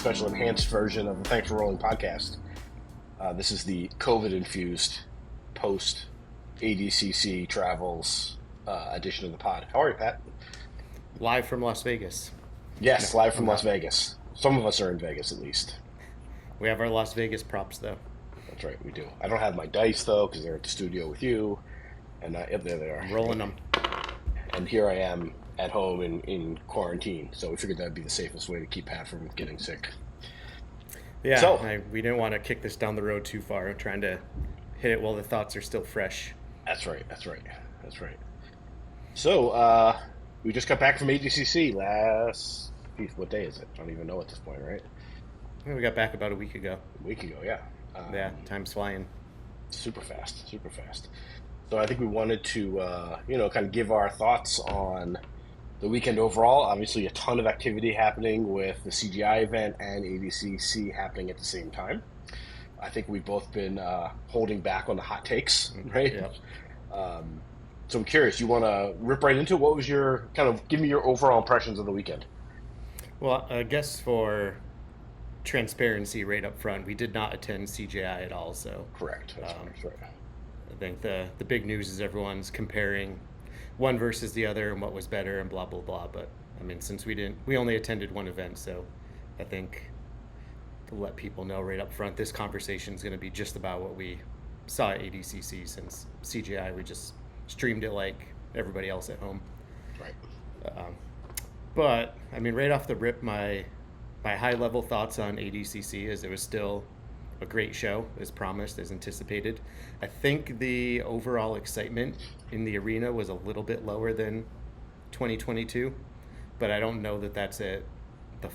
special enhanced version of the Thanks for Rolling podcast. This is the COVID-infused post ADCC travels edition of the pod. How are you, Pat? Live from Las Vegas. Yes, live from Las Vegas. Some of us are in Vegas, at least. We have our Las Vegas props, though. That's right, we do. I don't have my dice, though, because they're at the studio with you. And yep, there they are. Rolling them. And here I am at home in quarantine. So we figured that would be the safest way to keep Pat from getting sick. Yeah, So, we didn't want to kick this down the road too far. I'm trying to hit it while the thoughts are still fresh. That's right. So, we just got back from ADCC what day is it? I don't even know at this point, right? We got back about a week ago. A week ago, yeah. Yeah, time's flying. Super fast. So I think we wanted to, kind of give our thoughts on the weekend overall. Obviously, a ton of activity happening with the CGI event and ADCC happening at the same time. I think we've both been holding back on the hot takes, right? Yep. So I'm curious, you want to rip right into it? What was give me your overall impressions of the weekend? Well, I guess for transparency right up front, we did not attend CGI at all, so... Correct. That's right. I think the big news is everyone's comparing one versus the other and what was better and blah, blah, blah. But, I mean, since we only attended one event, so I think to let people know right up front, this conversation is going to be just about what we saw at ADCC, since CGI, we just streamed it like everybody else at home. Right. But, I mean, right off the rip, my high-level thoughts on ADCC is it was still a great show, as promised, as anticipated. I think the overall excitement in the arena was a little bit lower than 2022, but I don't know that that's the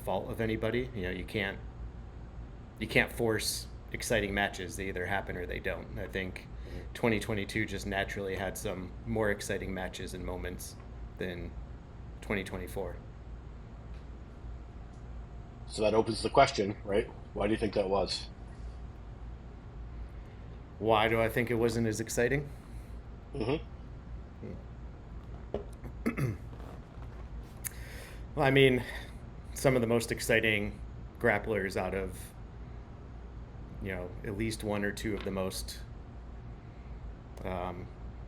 fault of anybody. You know, you can't force exciting matches. They either happen or they don't. I think 2022 just naturally had some more exciting matches and moments than 2024. So that opens the question, right? Why do you think that was? Why do I think it wasn't as exciting? Mm-hmm. Well, I mean, some of the most exciting grapplers out of, at least one or two of the most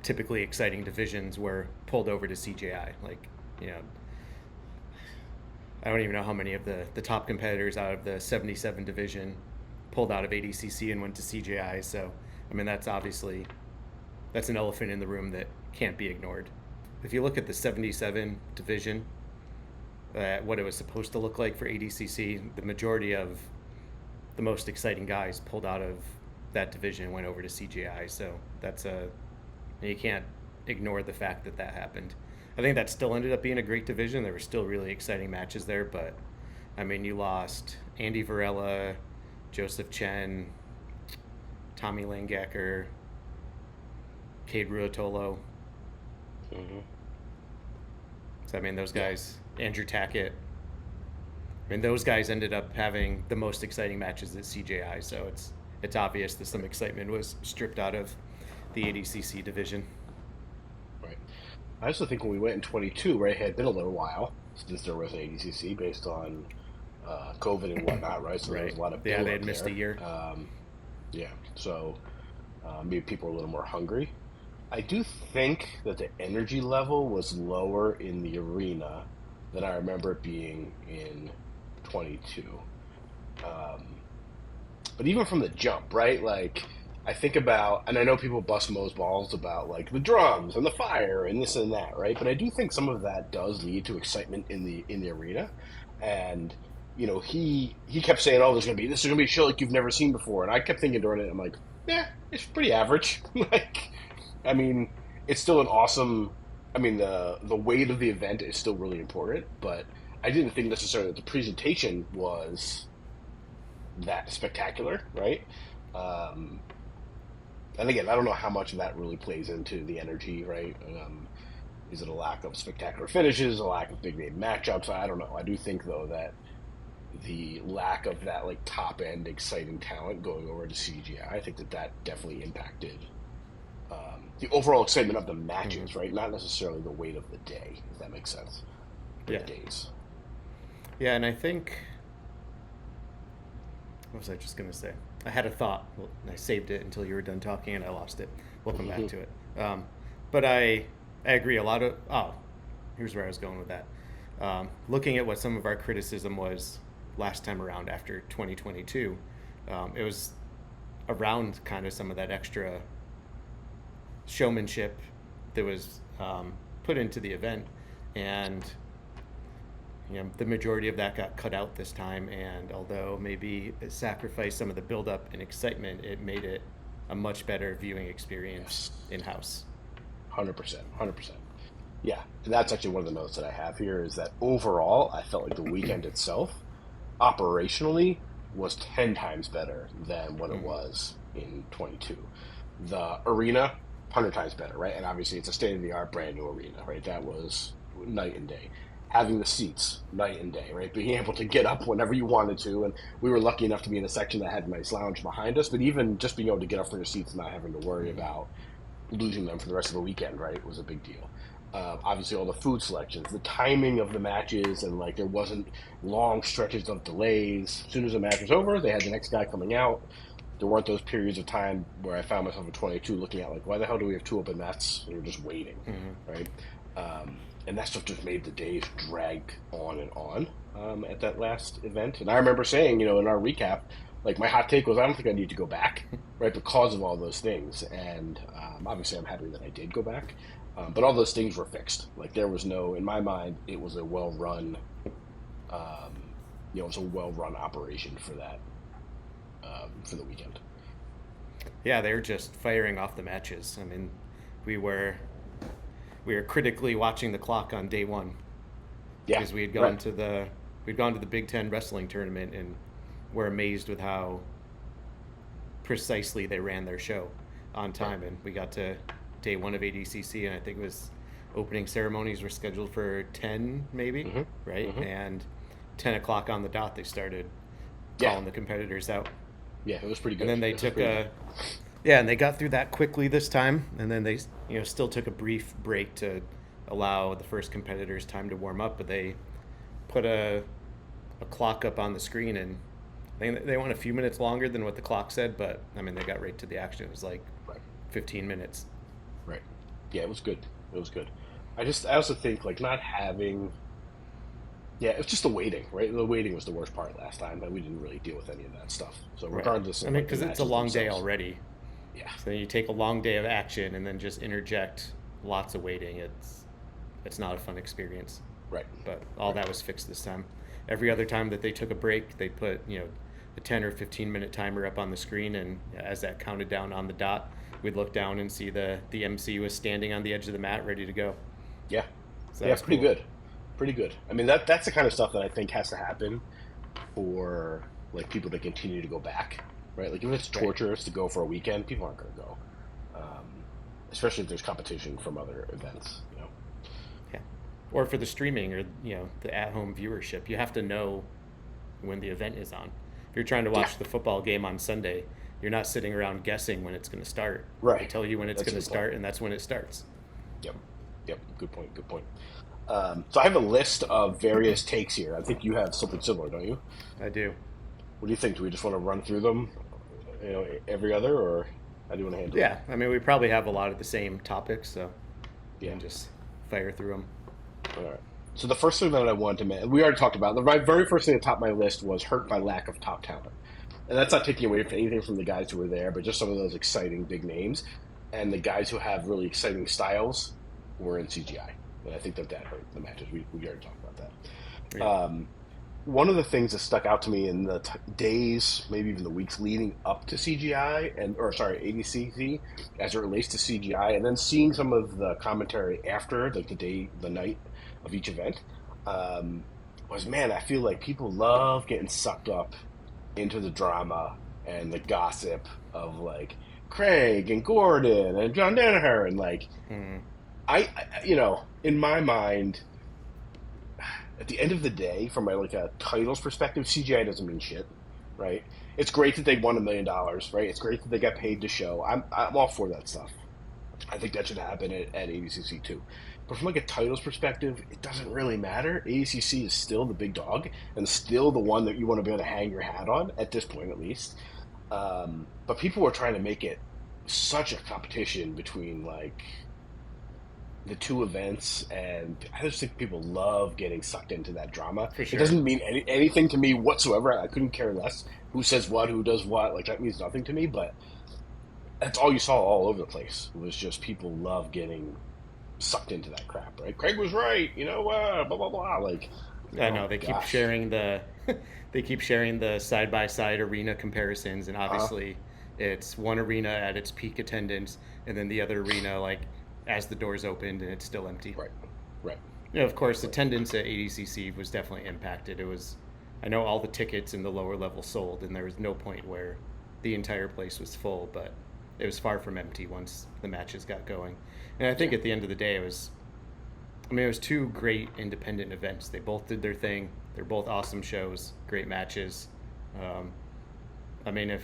typically exciting divisions were pulled over to CGI. I don't even know how many of the top competitors out of the 77 division pulled out of ADCC and went to CGI. So, I mean, that's an elephant in the room that can't be ignored. If you look at the 77 division, what it was supposed to look like for ADCC, the majority of the most exciting guys pulled out of that division and went over to CGI. So you can't ignore the fact that happened. I think that still ended up being a great division. There were still really exciting matches there, but I mean, you lost Andy Varela, Joseph Chen, Tommy Langacker, Cade Ruotolo. Mm-hmm. So I mean, those guys, Andrew Tackett. I mean, those guys ended up having the most exciting matches at CJI. So it's obvious that some excitement was stripped out of the ADCC division. Right. I also think when we went in 22, right, it had been a little while since there was an ADCC based on COVID and whatnot, right? So right. There was a lot of they had missed a year. So maybe people are a little more hungry. I do think that the energy level was lower in the arena than I remember it being in 22. But even from the jump, right? Like, I think about, and I know people bust Mo's balls about like the drums and the fire and this and that, right? But I do think some of that does lead to excitement in the arena. And he kept saying, "Oh, this is gonna be a show like you've never seen before." And I kept thinking during it, I'm like, "Yeah, it's pretty average." Like, I mean, it's still an awesome. I mean, the weight of the event is still really important, but I didn't think necessarily that the presentation was that spectacular, right? And again, I don't know how much of that really plays into the energy, right? Is it a lack of spectacular finishes, a lack of big name matchups? I don't know. I do think though that the lack of that like top end exciting talent going over to CGI, I think that definitely impacted the overall excitement of the matches, right? Not necessarily the weight of the day, if that makes sense. Yeah. The days. Yeah, and I think What was I just gonna say? I had a thought. Well, I saved it until you were done talking, and I lost it. We'll come back to it. But I agree. A lot of here's where I was going with that. Looking at what some of our criticism was last time around after 2022, it was around kind of some of that extra showmanship that was put into the event, and the majority of that got cut out this time. And although maybe it sacrificed some of the buildup and excitement, it made it a much better viewing experience in house. 100%, 100%. Yeah, and that's actually one of the notes that I have here is that overall, I felt like the weekend itself, operationally, was 10 times better than what it was in 22. The arena, 100 times better, right? And obviously, it's a state-of-the-art, brand new arena, right? That was night and day. Having the seats, night and day, right? Being able to get up whenever you wanted to, and we were lucky enough to be in a section that had a nice lounge behind us, but even just being able to get up from your seats and not having to worry about losing them for the rest of the weekend, right, was a big deal. Obviously, all the food selections, the timing of the matches, and like there wasn't long stretches of delays. As soon as the match was over, they had the next guy coming out. There weren't those periods of time where I found myself at 22 looking at like, why the hell do we have two open mats? And you're just waiting, right? And that stuff just made the days drag on at that last event. And I remember saying, in our recap, like my hot take was, I don't think I need to go back, right? Because of all those things. And obviously, I'm happy that I did go back. But all those things were fixed. Like there was no, in my mind, it was a well-run, it was a well-run operation for that, for the weekend. Yeah, they were just firing off the matches. I mean, we were critically watching the clock on day one because we had gone to the Big Ten wrestling tournament, and we're amazed with how precisely they ran their show on time. And we got to day one of ADCC, and I think it was opening ceremonies were scheduled for 10 maybe, right? And 10 o'clock on the dot they started calling the competitors out. Yeah, it was pretty good. And then they took and they got through that quickly this time, and then they still took a brief break to allow the first competitors time to warm up, but they put a clock up on the screen, and they went a few minutes longer than what the clock said, but I mean they got right to the action. It was like 15 minutes. Right. Yeah, it was good. It was good. I also think like not having. Yeah, it was just the waiting, right? The waiting was the worst part last time, but we didn't really deal with any of that stuff. So regardless, I mean, because it's a long day already. Yeah. So you take a long day of action and then just interject lots of waiting. It's not a fun experience. Right. But all that was fixed this time. Every other time that they took a break, they put a 10 or 15-minute timer up on the screen, and as that counted down on the dot, we'd look down and see the MC was standing on the edge of the mat ready to go. Yeah. So yeah, pretty good. Pretty good. I mean, that's the kind of stuff that I think has to happen for like people to continue to go back, right? Like if it's torturous to go for a weekend, people aren't going to go, especially if there's competition from other events. Yeah, or for the streaming or the at-home viewership, you have to know when the event is on. If you're trying to watch the football game on Sunday, you're not sitting around guessing when it's going to start. Right. They tell you when it's going to start, and that's when it starts. Yep. Good point. So I have a list of various takes here. I think you have something similar, don't you? I do. What do you think? Do we just want to run through them, every other, or how do you want to handle it? Yeah, I mean, we probably have a lot of the same topics, so yeah, just fire through them. All right. So the first thing that I wanted to mention, we already talked about. The very first thing at the top of my list was hurt by lack of top talent. And that's not taking away from anything from the guys who were there, but just some of those exciting big names. And the guys who have really exciting styles were in CGI. And I think that hurt the matches. We already talked about that. Yeah. One of the things that stuck out to me in the days, maybe even the weeks leading up to CGI, ADCC, as it relates to CGI, and then seeing some of the commentary after, like the night of each event, was, man, I feel like people love getting sucked up into the drama and the gossip of like Craig and Gordon and John Danaher and like I in my mind, at the end of the day, from a titles perspective, CGI doesn't mean shit, right? It's great that they won $1 million, right? It's great that they got paid to show. I'm all for that stuff. I think that should happen at ADCC too. But from like a titles perspective, it doesn't really matter. ADCC is still the big dog and still the one that you want to be able to hang your hat on at this point, at least. But people were trying to make it such a competition between like the two events, and I just think people love getting sucked into that drama. For It sure. doesn't mean anything to me whatsoever. I couldn't care less who says what, who does what. Like that means nothing to me. But that's all you saw all over the place was just people love getting sucked into that crap. Right? Craig was right. Blah blah blah. Like, I oh know my they keep gosh. sharing the they keep sharing the side by side arena comparisons, and Uh, obviously it's one arena at its peak attendance, and then the other arena like as the doors opened and it's still empty. right, right, Of course, right. attendance at ADCC was definitely impacted. It was, I know all the tickets in the lower level sold, and there was no point where the entire place was full, but it was far from empty once the matches got going. And I think Yeah, at the end of the day, it was two great independent events. They both did their thing. They're both awesome shows, great matches. Um, if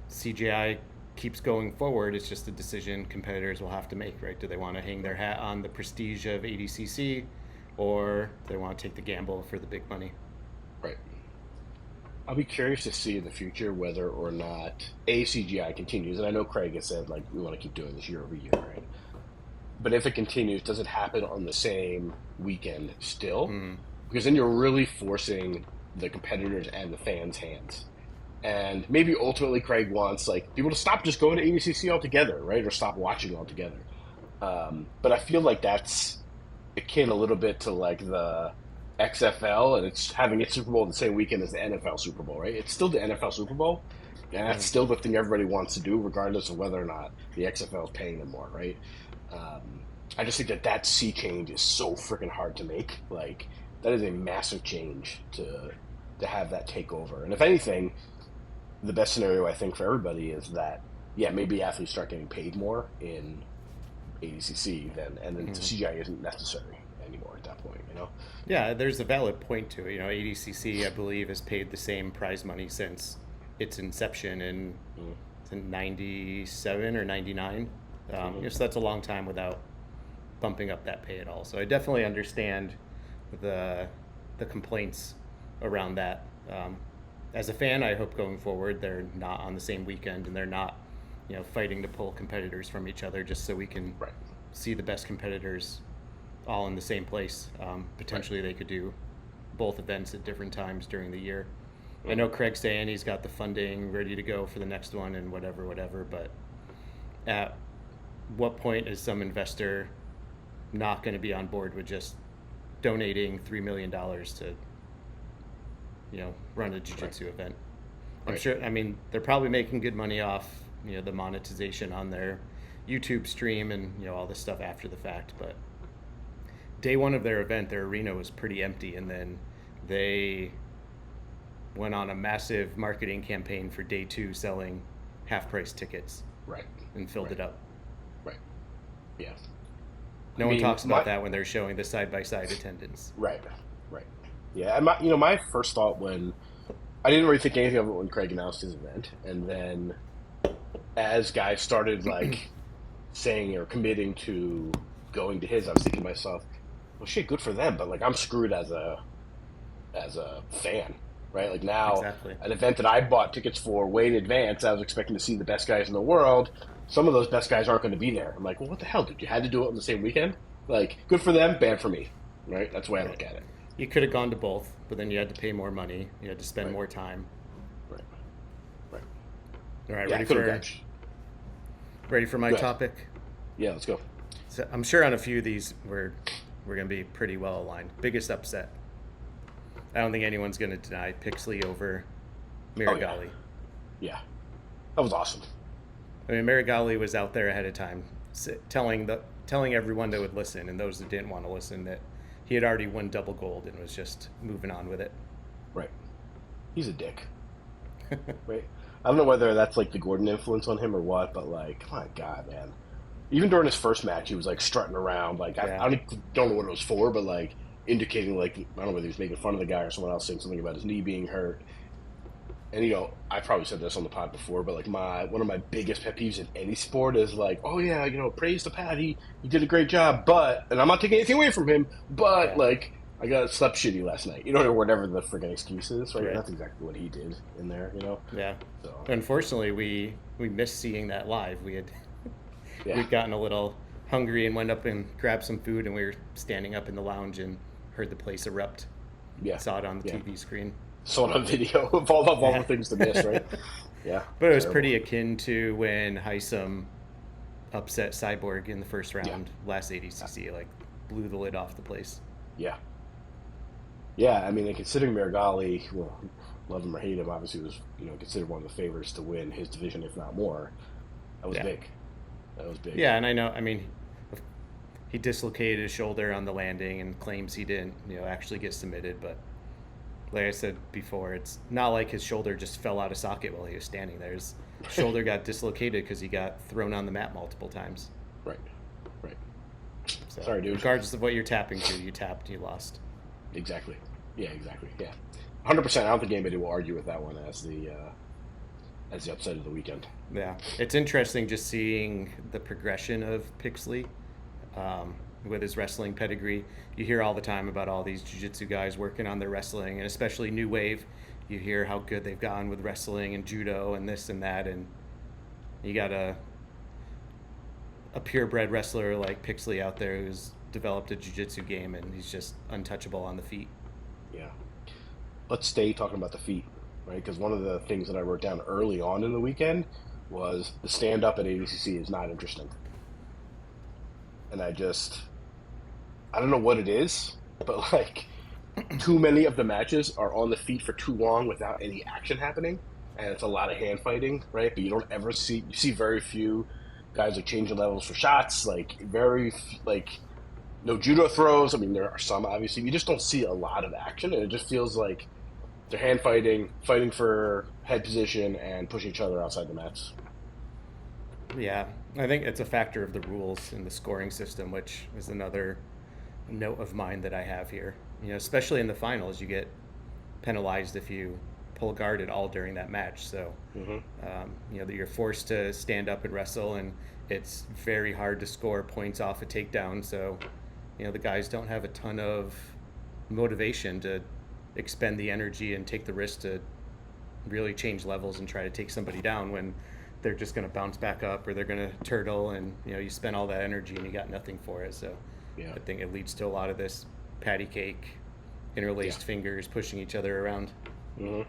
CGI keeps going forward, it's just a decision competitors will have to make, right? Do they want to hang their hat on the prestige of ADCC, or do they want to take the gamble for the big money? right. I'll be curious to see in the future whether or not ACGI continues. And I know Craig has said like we want to keep doing this year over year, right? But if it continues, does it happen on the same weekend still? Mm, Because then you're really forcing the competitors and the fans' hands. And maybe ultimately Craig wants like people to stop just going to ADCC altogether, right? Or stop watching altogether. But I feel like that's akin a little bit to like the XFL, and it's having its Super Bowl the same weekend as the NFL Super Bowl, right? It's still the NFL Super Bowl, and that's mm, still the thing everybody wants to do, regardless of whether or not the XFL is paying them more, right? I just think that sea change is so freaking hard to make. Like that is a massive change to have that take over. And if anything, the best scenario I think for everybody is that yeah, maybe athletes start getting paid more in ADCC then, and then the mm. CGI isn't necessary anymore at that point. Yeah, there's a valid point to it. ADCC, I believe, has paid the same prize money since its inception Mm-hmm. in 97 or 99. Mm-hmm. So that's a long time without bumping up that pay at all. So I definitely understand the the complaints around that. As a fan, I hope going forward they're not on the same weekend and they're not, fighting to pull competitors from each other just so we can Right, see the best competitors all in the same place. right. Potentially, they could do both events at different times during the year. I Mm-hmm. know Craig's saying he's got the funding ready to go for the next one and whatever, whatever. But at what point is some investor not going to be on board with just donating $3 million to run a Right, jiu-jitsu event? I'm right. sure. They're probably making good money off the monetization on their YouTube stream and all this stuff after the fact. But day one of their event, their arena was pretty empty, and then they went on a massive marketing campaign for day two, selling half-price tickets Right, and filled right, it up. right. Yeah. I No one mean, talks about my that when they're showing the side-by-side attendance. right, right. Yeah, and my first thought when I didn't really think anything of it when Craig announced his event, and then as guys started like saying or committing to going to his, I was thinking to myself, well, shit, good for them, but like I'm screwed as a fan, right? Like now, Exactly. an event that I bought tickets for way in advance, I was expecting to see the best guys in the world. Some of those best guys aren't going to be there. I'm like, well, what the hell, dude? You had to do it on the same weekend? Like, good for them, bad for me, right? That's the way I Right. look at it. You could have gone to both, but then you had to pay more money. You had to spend Right, more time. right, right. All right, Yeah, I could have got. ready for my Go ahead. topic. Yeah, let's go. So I'm sure on a few of these we're going to be pretty well aligned. Biggest upset. I don't think anyone's going to deny Pixley over Oh yeah, Miragali. yeah, that was awesome. Miragali was out there ahead of time, telling everyone that would listen and those that didn't want to listen that he had already won double gold and was just moving on with it. Right, he's a dick. Right, I don't know whether that's like the Gordon influence on him or what, but like, my God, man. Even during his first match, he was like strutting around. Like Yeah. I don't know what it was for, but like indicating like I don't know whether he was making fun of the guy or someone else saying something about his knee being hurt. And I probably said this on the pod before, but like my one of my biggest pet peeves in any sport is like, oh yeah, praise to Pat, he did a great job, but, and I'm not taking anything away from him, but Yeah, like I got slept shitty last night, or whatever the freaking excuse is, right? And right. that's exactly what he did in there. Yeah. So Unfortunately, we missed seeing that live. yeah, We'd gotten a little hungry and went up and grabbed some food, and we were standing up in the lounge and heard the place erupt. yeah, Saw it on the yeah. TV screen. Saw it on video of all Yeah. the things to miss, right? Yeah, But it was terrible. pretty akin to when Heisem upset Cyborg in the first Yeah, round last ADCC, like blew the lid off the place. yeah, yeah. I mean, and considering Marigali, well, love him or hate him, obviously was considered one of the favorites to win his division, if not more. That was Yeah. big. That was big. Yeah, and I know, I mean, he dislocated his shoulder on the landing and claims he didn't, actually get submitted. But like I said before, it's not like his shoulder just fell out of socket while he was standing there. His shoulder got dislocated because he got thrown on the mat multiple times. Right, right. So Sorry, dude. regardless of what you're tapping to, you tapped, you lost. Exactly. Yeah, exactly. Yeah, 100%. I don't think anybody will argue with that one as the upset of the weekend. Yeah, it's interesting just seeing the progression of Pixley with his wrestling pedigree. You hear all the time about all these jiu-jitsu guys working on their wrestling, and especially New Wave. You hear how good they've gotten with wrestling and judo and this and that, and you got a purebred wrestler like Pixley out there who's developed a jiu-jitsu game, and he's just untouchable on the feet. Yeah. Let's stay talking about the feet, right? Because one of the things that I wrote down early on in the weekend was the stand-up at ADCC is not interesting. And I don't know what it is, but like too many of the matches are on the feet for too long without any action happening, and it's a lot of hand fighting, right? But you see very few guys like changing levels for shots, like like no judo throws. I mean, there are some obviously. You just don't see a lot of action, and it just feels like they're hand fighting for head position, and pushing each other outside the mats. Yeah, I think it's a factor of the rules in the scoring system, which is another note of mine that I have here. Especially in the finals, you get penalized if you pull guard at all during that match. So, Hmm. that you're forced to stand up and wrestle, and it's very hard to score points off a takedown. So, the guys don't have a ton of motivation to expend the energy and take the risk to really change levels and try to take somebody down when they're just going to bounce back up, or they're going to turtle, and you spend all that energy and you got nothing for it. So Yeah, I think it leads to a lot of this patty cake, interlaced yeah, fingers pushing each other around. hmm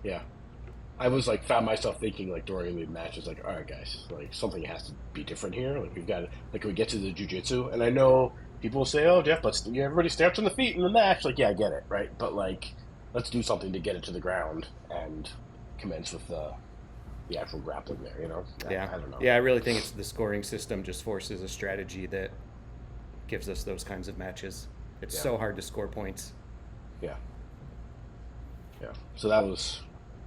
yeah. I was like found myself thinking like during the matches, like, all right, guys, like something has to be different here. Like we've got like, can we get to the jujitsu? And I know people will say, oh, Jeff, but everybody starts on the feet in the match. Like, yeah, I get it, right? But like, let's do something to get it to the ground and commence with the actual grappling there. Yeah. I don't know. Yeah, I really think it's the scoring system just forces a strategy that gives us those kinds of matches. It's Yeah, so hard to score points. yeah, yeah. So that was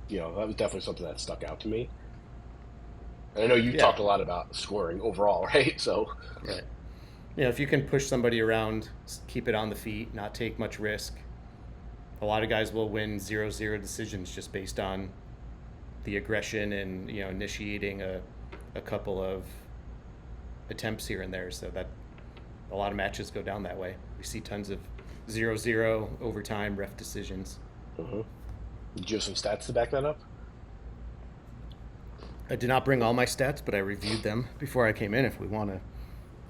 definitely something that stuck out to me. And I know you Yeah. talked a lot about scoring overall, right? So Right. If you can push somebody around, keep it on the feet, not take much risk, a lot of guys will win 0-0 decisions just based on the aggression and, initiating a couple of attempts here and there. So that a lot of matches go down that way. We see tons of 0-0 overtime ref decisions. hmm did you have some stats to back that up? I did not bring all my stats, but I reviewed them before I came in if we want to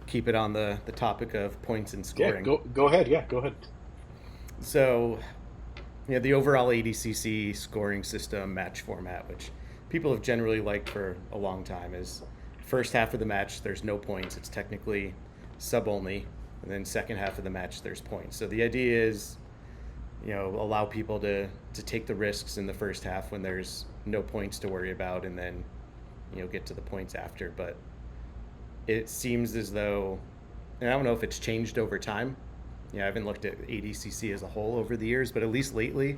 keep it on the topic of points and Yeah, scoring. go ahead. Yeah, go ahead. So, the overall ADCC scoring system match format, which people have generally liked for a long time, is first half of the match, there's no points. It's technically sub only. And then second half of the match, there's points. So the idea is, allow people to take the risks in the first half when there's no points to worry about, and then, get to the points after. But it seems as though, and I don't know if it's changed over time. I haven't looked at ADCC as a whole over the years, but at least lately,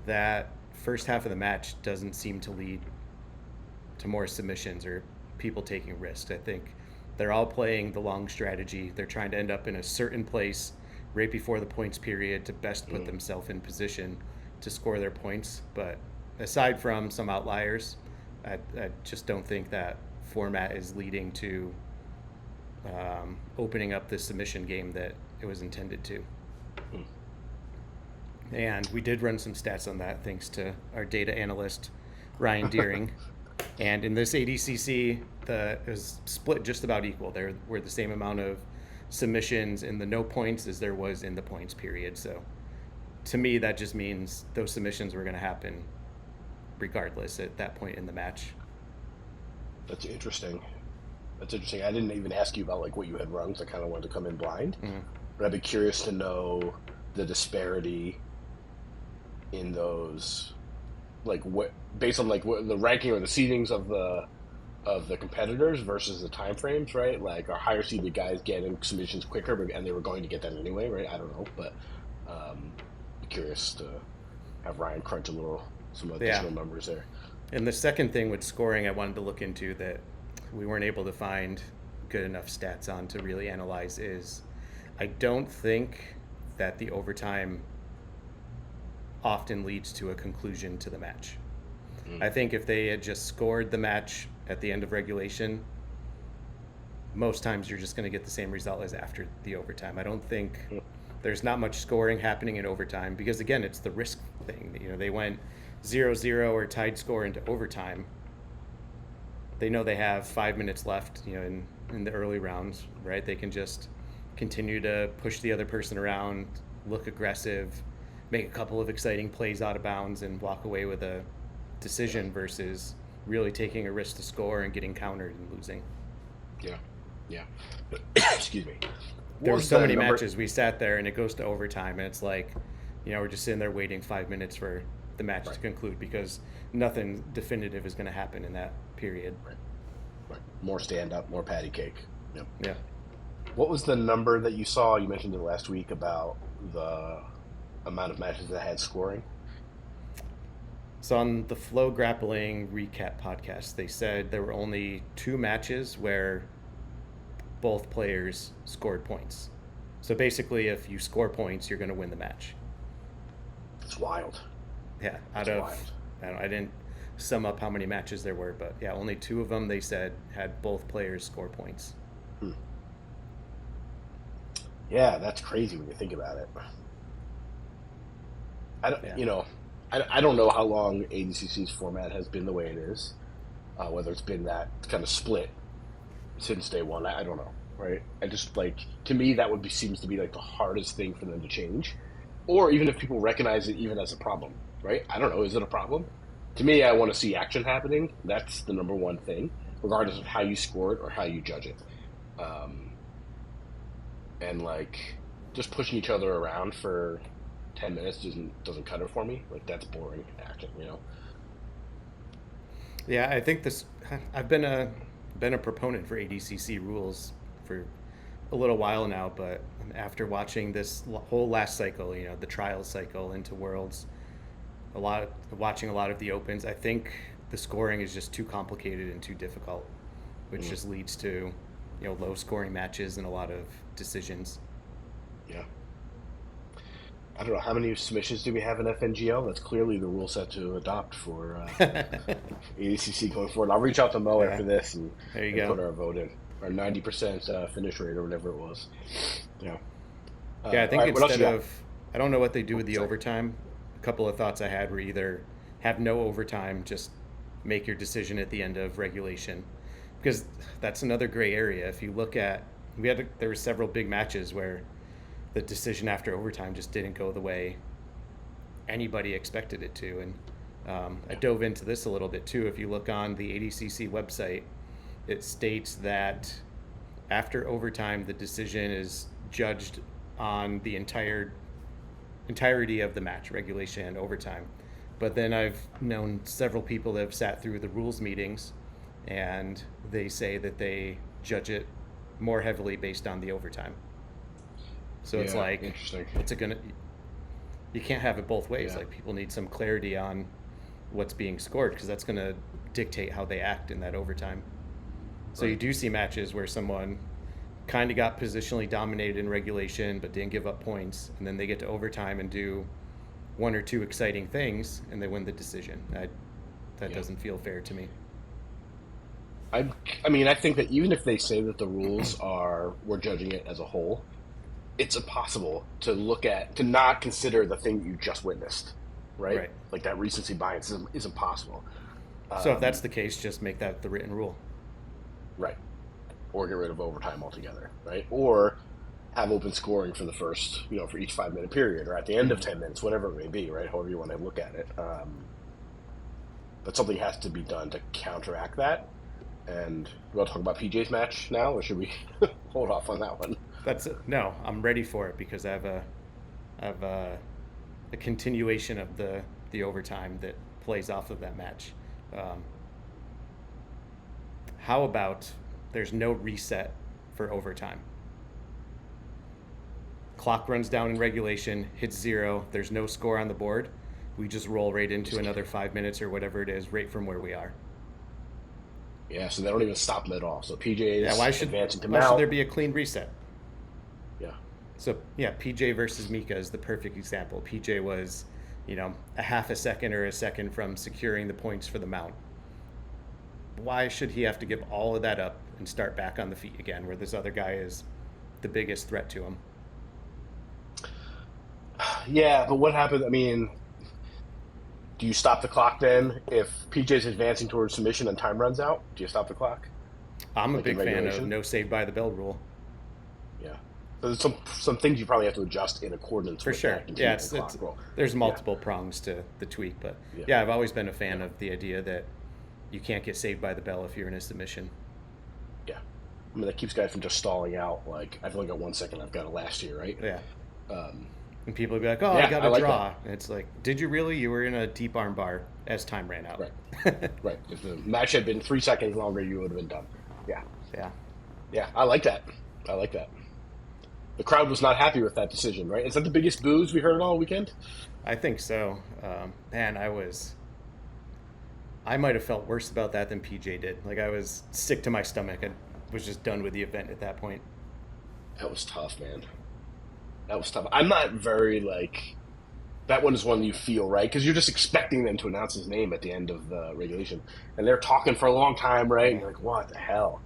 that first half of the match doesn't seem to lead to more submissions or people taking risks. I think they're all playing the long strategy. They're trying to end up in a certain place right before the points period to best put themselves in position to score their points. But aside from some outliers, I just don't think that format is leading to opening up the submission game that it was intended to. Hmm. And we did run some stats on that thanks to our data analyst, Ryan Deering. And in this ADCC, it was split just about equal. There were the same amount of submissions in the no points as there was in the points period. So to me, that just means those submissions were going to happen regardless at that point in the match. That's interesting. That's interesting. I didn't even ask you about like what you had run, so I kind of wanted to come in blind. Mm-hmm. But I'd be curious to know the disparity in those, like what based on like what the ranking or the seedings of the competitors versus the time frames, right? Like our higher seeded guys getting submissions quicker, and they were going to get that anyway, right? I don't know, but be curious to have Ryan crunch some additional numbers there. And the second thing with scoring I wanted to look into that we weren't able to find good enough stats on to really analyze is I don't think that the overtime often leads to a conclusion to the match. I think if they had just scored the match at the end of regulation, most times you're just going to get the same result as after the overtime. I don't think there's not much scoring happening in overtime because, again, it's the risk thing. You know, they went 0-0 or tied score into overtime. They know they have 5 minutes left, you know, in the early rounds, right? They can just continue to push the other person around, look aggressive, make a couple of exciting plays out of bounds, and walk away with a decision versus really taking a risk to score and getting countered and losing. Yeah. Excuse me. There were so many matches we sat there and it goes to overtime and it's like, you know, we're just sitting there waiting 5 minutes for the match to conclude because nothing definitive is going to happen in that period. Right. More stand up, more patty cake. Yep. Yeah. What was the number that you saw? You mentioned it last week about the amount of matches that had scoring. So on the Flow Grappling Recap podcast, they said there were only 2 matches where both players scored points. So basically, if you score points, you're going to win the match. It's wild. Yeah, I didn't sum up how many matches there were, but yeah, only 2 of them they said had both players score points. Yeah, that's crazy when you think about it. I don't know how long ADCC's format has been the way it is, whether it's been that kind of split since day one. I don't know, right? I just to me that seems to be like the hardest thing for them to change, or even if people recognize it even as a problem, right? I don't know, is it a problem? To me, I want to see action happening. That's the number one thing, regardless of how you score it or how you judge it. And just pushing each other around for 10 minutes doesn't cut it for me. Like, that's boring action, you know? Yeah, I think I've been a proponent for ADCC rules for a little while now, but after watching this whole last cycle, you know, the trials cycle into Worlds, watching a lot of the opens, I think the scoring is just too complicated and too difficult, which just leads to, you know, low scoring matches and a lot of decisions. Yeah. I don't know, how many submissions do we have in FNGL? That's clearly the rule set to adopt for ADCC going forward. I'll reach out to Mo after this and put our vote in. Our 90% finish rate or whatever it was. Yeah. I think instead of, I don't know what they do with the overtime. A couple of thoughts I had were either have no overtime, just make your decision at the end of regulation. Because that's another gray area. If you look at, there were several big matches where the decision after overtime just didn't go the way anybody expected it to. And I dove into this a little bit too. If you look on the ADCC website, it states that after overtime, the decision is judged on the entirety of the match, regulation and overtime. But then I've known several people that have sat through the rules meetings and they say that they judge it more heavily based on the overtime. So it's like, you can't have it both ways. Like, people need some clarity on what's being scored because that's going to dictate how they act in that overtime. So you do see matches where someone kind of got positionally dominated in regulation but didn't give up points, and then they get to overtime and do one or two exciting things and they win the decision. That Yeah. doesn't feel fair to me. I, I mean, I think that even if they say that the rules are, we're judging it as a whole, it's impossible to not consider the thing you just witnessed, right? Right. Like that recency bias is impossible. So if that's Um, the case, just make that the written rule. right. Or get rid of overtime altogether, right? Or have open scoring for the first, for each 5 minute period, or at the end of Hmm. 10 minutes, whatever it may be, right? However you want to look at it. But something has to be done to counteract that. And we want to talk about PJ's match now, or should we hold off on that one? That's it. No, I'm ready for it because I have a continuation of the overtime that plays off of that match. Um, how about there's no reset for overtime? Clock runs down in regulation, hits zero. There's no score on the board. We just roll right into another 5 minutes or whatever it is, right from where we are. Yeah, so they don't even stop them at all. So PJ Yeah, is advancing to why should there Mount. be a clean reset? Yeah, So yeah, PJ versus Mika is the perfect example. PJ was, a half a second or a second from securing the points for the mount. Why should he have to give all of that up and start back on the feet again, where this other guy is the biggest threat to him? yeah, but what happens? I mean, do you stop the clock then if PJ's advancing towards submission and time runs out? Do you stop the clock I'm a like in big fan of regulation? no save by the bell rule. Yeah. So there's some things you probably have to adjust in accordance For with sure. that Yeah, continuing clock roll. there's Yeah, multiple prongs to the tweak, but yeah, yeah, I've always been a fan yeah, of the idea that you can't get saved by the bell if you're in a submission. yeah. I mean, that keeps guys from just stalling out. Like, I've only got 1 second. I've got it last year, right? Yeah. Um, And people would be like, "Oh, I yeah, got I a like that. draw." And it's like, "Did you really? You were in a deep arm bar as time ran out." Right, right. If the match had been 3 seconds longer, you would have been done. Yeah, Yeah, yeah. I like that. I like that. The crowd was not happy with that decision, right? Is that the biggest boos we heard all weekend? I think so. Man, I might have felt worse about that than PJ did. Like I was sick to my stomach. I was just done with the event at that point. That was tough, man. That was tough. I'm not very like that one is one you feel right because you're just expecting them to announce his name at the end of the regulation, and they're talking for a long time, right? And you're like, what the hell?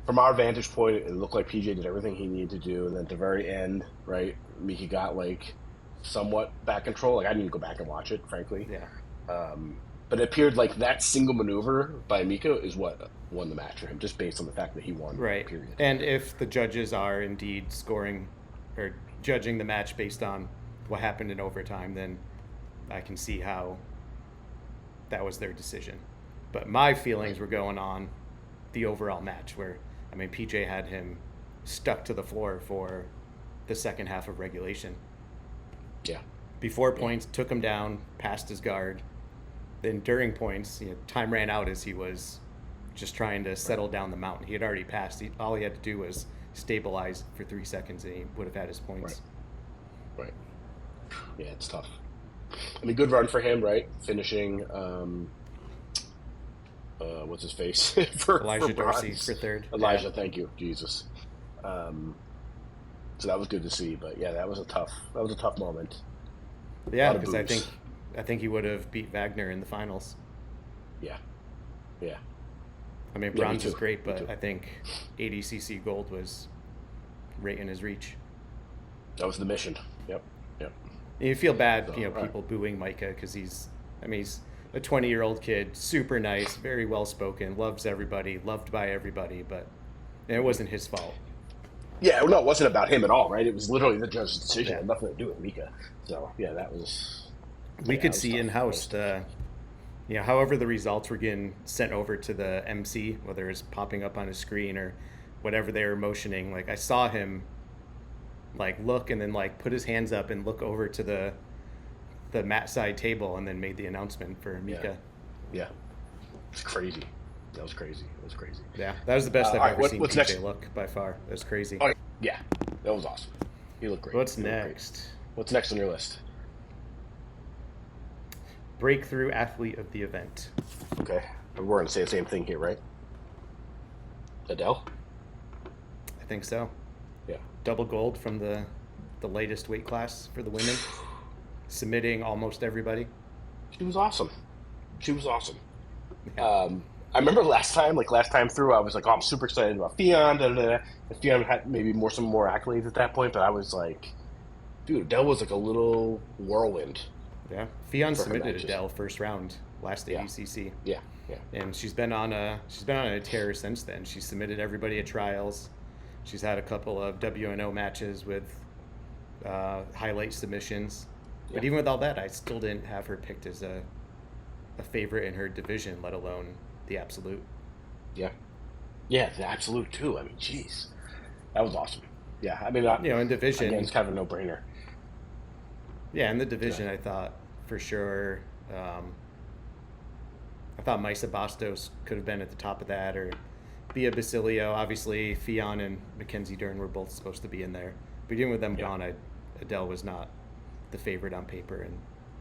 From our vantage point, it looked like PJ did everything he needed to do, and then at the very end, right, Miki got like somewhat back control. Like I didn't even go back and watch it, frankly. Yeah. Um, but it appeared like that single maneuver by Miko is what won the match for him, just based on the fact that he won. Right. Period. And if the judges are indeed scoring or judging the match based on what happened in overtime, then I can see how that was their decision. But my feelings Right. were going on the overall match where, I mean, PJ had him stuck to the floor for the second half of regulation. Yeah. Before Yeah. points, took him down, passed his guard. Then during points, time ran out as he was just trying to settle down the mountain. He had already passed. All he had to do was stabilize for 3 seconds, and he would have had his points. Right. Right. Yeah, it's tough. I mean, good run for him, right? Finishing, what's his face for Elijah Dorsey bronze. for third. Elijah, Yeah, thank you, Jesus. Um, so that was good to see, but yeah, that was a tough moment. A yeah, lot of because boos. I think he would have beat Wagner in the finals. Yeah, yeah, I mean, yeah. Me bronze is too. great, Me but too. I think ADCC gold was right in his reach. That was the mission. Yep, yep. And you feel bad, So, all right. people booing Micah because he's a 20-year-old kid, super nice, very well spoken, loves everybody, loved by everybody, but it wasn't his fault. Yeah, no, it wasn't about him at all, right? It was literally the judge's decision. It Yeah. had nothing to do with Mika. So yeah, that was We yeah, could that was see tough. in That house was tough. however the results were getting sent over to the MC, whether it's popping up on his screen or whatever they were motioning. Like I saw him like look and then like put his hands up and look over to the mat side table and then made the announcement for Yeah, Mika. yeah. It's crazy. That was crazy. It was crazy. Yeah, that was the best I've All right, ever seen what's PJ next? look by far. That was crazy. Oh yeah, that was awesome. He looked great. What's He looked great. next? What's next on your list? Breakthrough athlete of the event. Okay, we're going to say the same thing here, right? Adele. I think so. Yeah. Double gold from the latest weight class for the women. submitting almost everybody. She was awesome. She was awesome. Yeah, I remember last time through, I was like, "Oh, I'm super excited about Fionn." Da, da, da. And Fionn had maybe some more accolades at that point, but I was like, "Dude, Adele was like a little whirlwind yeah. Fionn for her submitted matches." Adele first round last Yeah, ADCC, yeah, yeah, and she's been on a tear since then. She submitted everybody at trials. She's had a couple of WNO matches with highlight submissions, yeah, but even with all that, I still didn't have her picked as a favorite in her division, let alone the absolute. yeah, yeah. The absolute too. I mean, jeez, that was awesome. Yeah, I mean, In again, division, it's kind of a no-brainer. yeah, in the Go division, ahead. I thought for sure. I thought Misa Bastos could have been at the top of that, or Bia Basilio. Obviously, Fionn and Mackenzie Dern were both supposed to be in there. But even with them Yeah. gone, Adele was not the favorite on paper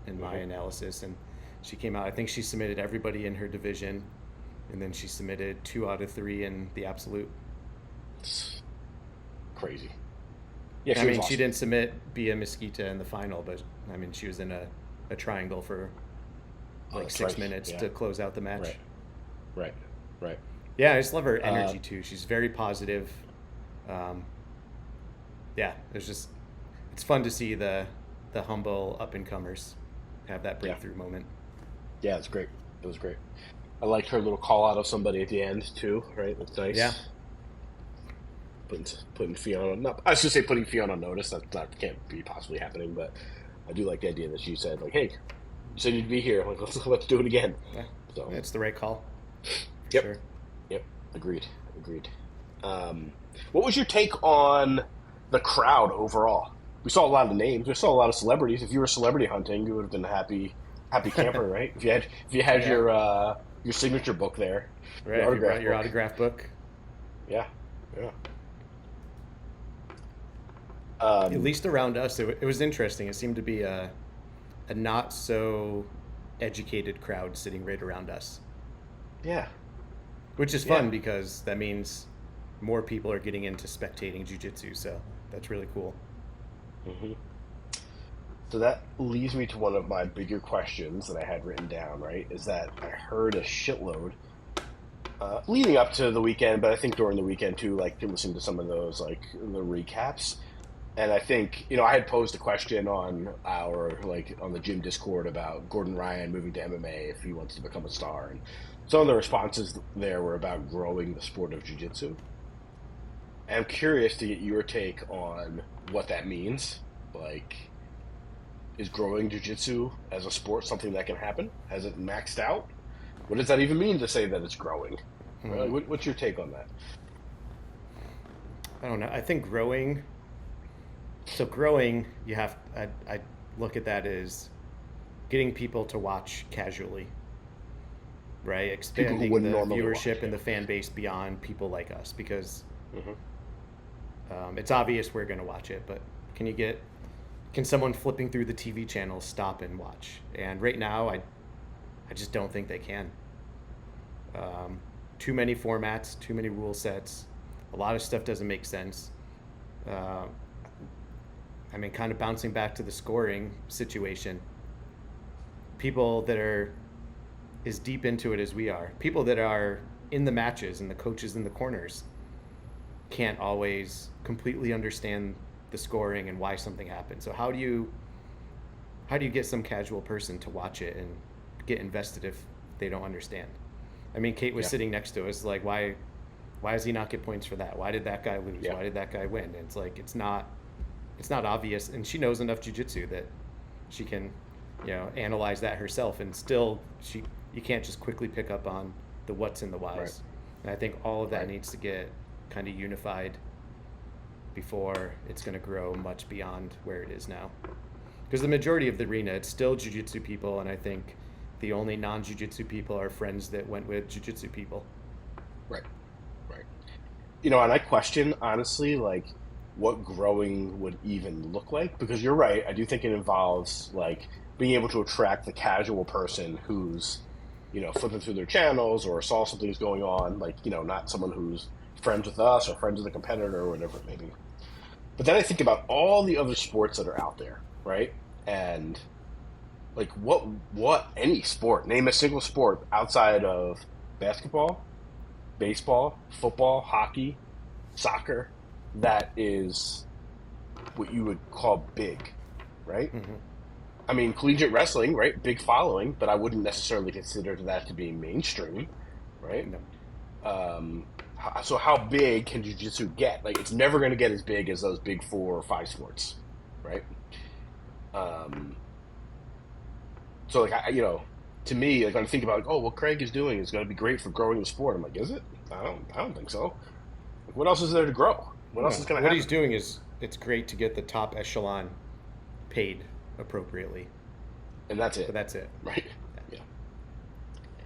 in my Hmm. analysis. And she came out. I think she submitted everybody in her division, and then she submitted 2 out of 3 in the absolute. It's crazy. Yeah, I she was mean, she awesome. didn't submit Bia Mesquita in the final, but I mean, she was in a triangle for Oh, like that's six right. minutes Yeah. to close out the match. Right. Right. Right. Yeah, I just love her Uh, energy too. She's very positive. Um, yeah, it's fun to see the humble up and comers have that yeah. breakthrough moment. Yeah, it's great. It was great. I liked her little call out of somebody at the end too. Right. That's Yeah, nice. Putting Fiona. Not, I should say putting Fiona on notice. That can't be possibly happening. But I do like the idea that she said like, "Hey, you said you'd be here. Like, let's do it again." yeah, So, it's the right call for yep. sure. Yep. Agreed. Agreed. Um, what was your take on the crowd overall? We saw a lot of names. We saw a lot of celebrities. If you were celebrity hunting, you would have been a happy camper, right? If you had Yeah, your signature book there, right. your If you brought autograph your book. autograph book, Yeah. Yeah. at Um, least around us, it was interesting. It seemed to be a not so educated crowd sitting right around us, yeah. which is Yeah. fun because that means more people are getting into spectating jujitsu. So that's really cool. Hmm. So that leads me to one of my bigger questions that I had written down, right? Is that I heard a shitload leading up to the weekend, but I think during the weekend too, like listening to some of those, like the recaps. And I think, I had posed a question on on the gym Discord about Gordon Ryan moving to MMA if he wants to become a star. And some of the responses there were about growing the sport of jiu-jitsu. And I'm curious to get your take on what that means. Like, is growing jiu-jitsu as a sport something that can happen? Has it maxed out? What does that even mean to say that it's growing? Right? Hmm. What's your take on that? I don't know. I think growing. So growing, you have. I look at that as getting people to watch casually, right? People who Expanding wouldn't the normally watch, viewership and yeah. the fan base beyond people like us because Hmm. it's obvious we're going to watch it. But can you get? Can someone flipping through the TV channels stop and watch? And right now, I just don't think they can. Um, Too many formats, too many rule sets. A lot of stuff doesn't make sense. Uh, I mean, kind of bouncing back to the scoring situation. People that are as deep into it as we are, people that are in the matches and the coaches in the corners, can't always completely understand the scoring and why something happened. So how do you get some casual person to watch it and get invested if they don't understand? I mean, Kate was Yeah. sitting next to us, like, why does he not get points for that? Why did that guy lose? Yeah. Why did that guy win? And it's like it's not obvious, and she knows enough jujitsu that she can, analyze that herself, and still you can't just quickly pick up on the what's and the Right. whys. And I think all of that Right. needs to get kind of unified before it's going to grow much beyond where it is now. Because the majority of the arena, it's still jujitsu people, and I think the only non-jujitsu people are friends that went with jujitsu people. Right. Right. And I question honestly, like what growing would even look like because you're right. I do think it involves like being able to attract the casual person who's, flipping through their channels or saw something's going on, like, not someone who's friends with us or friends with a competitor or whatever it may be. But then I think about all the other sports that are out there, right? And like what any sport? Name a single sport outside of basketball, baseball, football, hockey, soccer that is what you would call big, right? Hmm. I mean, collegiate wrestling, right? Big following, but I wouldn't necessarily consider that to be mainstream, right? No. So how big can jiu-jitsu get? Like, it's never going to get as big as those big 4 or 5 sports, right? Um, so like to me, like when I think about like, oh, what Craig is doing is going to be great for growing the sport. I'm like, is it? I don't think so. Like, what else is there to grow? What else No. is going to What he's happen? doing is it's great to get the top echelon paid appropriately, And that's but it, that's it. right? Yeah.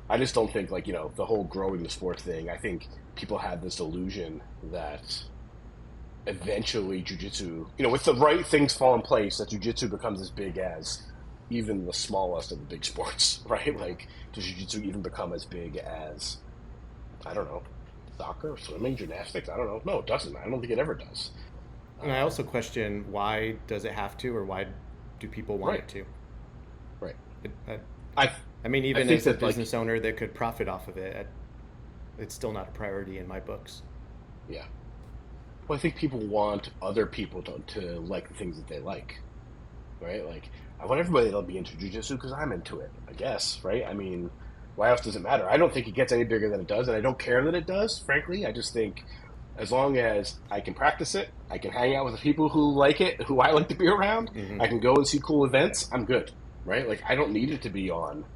I just don't think like the whole growing the sport thing. I think people have this illusion that eventually jujitsu, with the right things fall in place, that jujitsu becomes as big as even the smallest of the big sports, right? Like, does jujitsu even become as big as, I don't know, soccer, swimming, gymnastics? I don't know. No, it doesn't. I don't think it ever does. And I Um, also question, why does it have to, or why do people want right, it to? right. It, I I mean, I even think as a that like business owner that could profit off of it, it's still not a priority in my books. yeah. Well, I think people want other people to like the things that they like, right? Like, I want everybody to be into jujitsu because I'm into it, I guess, right? I mean, why else does it matter? I don't think it gets any bigger than it does, and I don't care that it does, frankly. I just think as long as I can practice it, I can hang out with the people who like it, who I like to be around, Hmm. I can go and see cool events, I'm good, right? Like, I don't need it to be on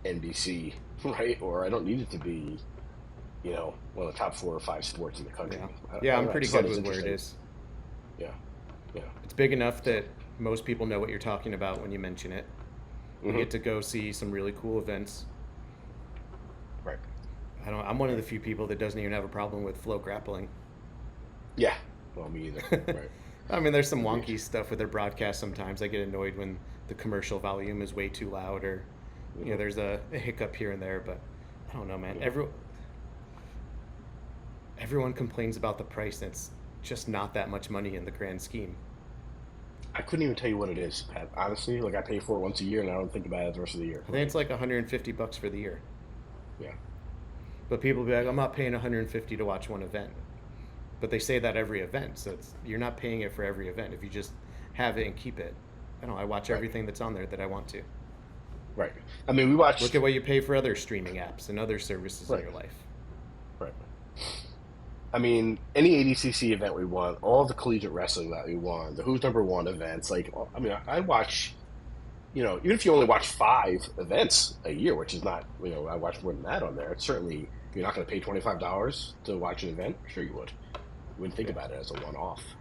NBC, right? Or I don't need it to be, one of the top 4 or 5 sports in the Yeah, country. yeah, I don't I'm know. pretty It's not good as with where it interesting. is. Yeah, yeah. It's big enough that most people know what you're talking about when you mention it. We Hmm. get to go see some really cool events. Right, I'm one of the right. few people that doesn't even have a problem with flow grappling. Yeah. Well, me either. Right. I mean, there's some Agreed. wonky stuff with their broadcast sometimes. I get annoyed when the commercial volume is way too loud, or Hmm. there's a hiccup here and there. But I don't know, man. Hmm. Everyone complains about the price, and it's just not that much money in the grand scheme. I couldn't even tell you what it is, Pat. Honestly, like I pay for it once a year, and I don't think about it the rest of the year. I think it's Like, like $150 for the year. yeah, But people be like, I'm not paying 150 to watch one event. But they say that every event, so you're not paying it for every event. If you just have it and keep it, I don't know. I watch right, everything that's on there that I want to. right. I mean, we Look watched. at what you pay for other streaming apps and other services in Right, your life. right. I mean, any ADCC event we want, all the collegiate wrestling that we want, the Who's Number One events. Like, I mean, I watch. Even if you only watch 5 events a year, which is not, I watch more than that on there. It's certainly you're not going to pay $25 to watch an event. Sure, you would. You wouldn't think Yeah. about it as a one-off,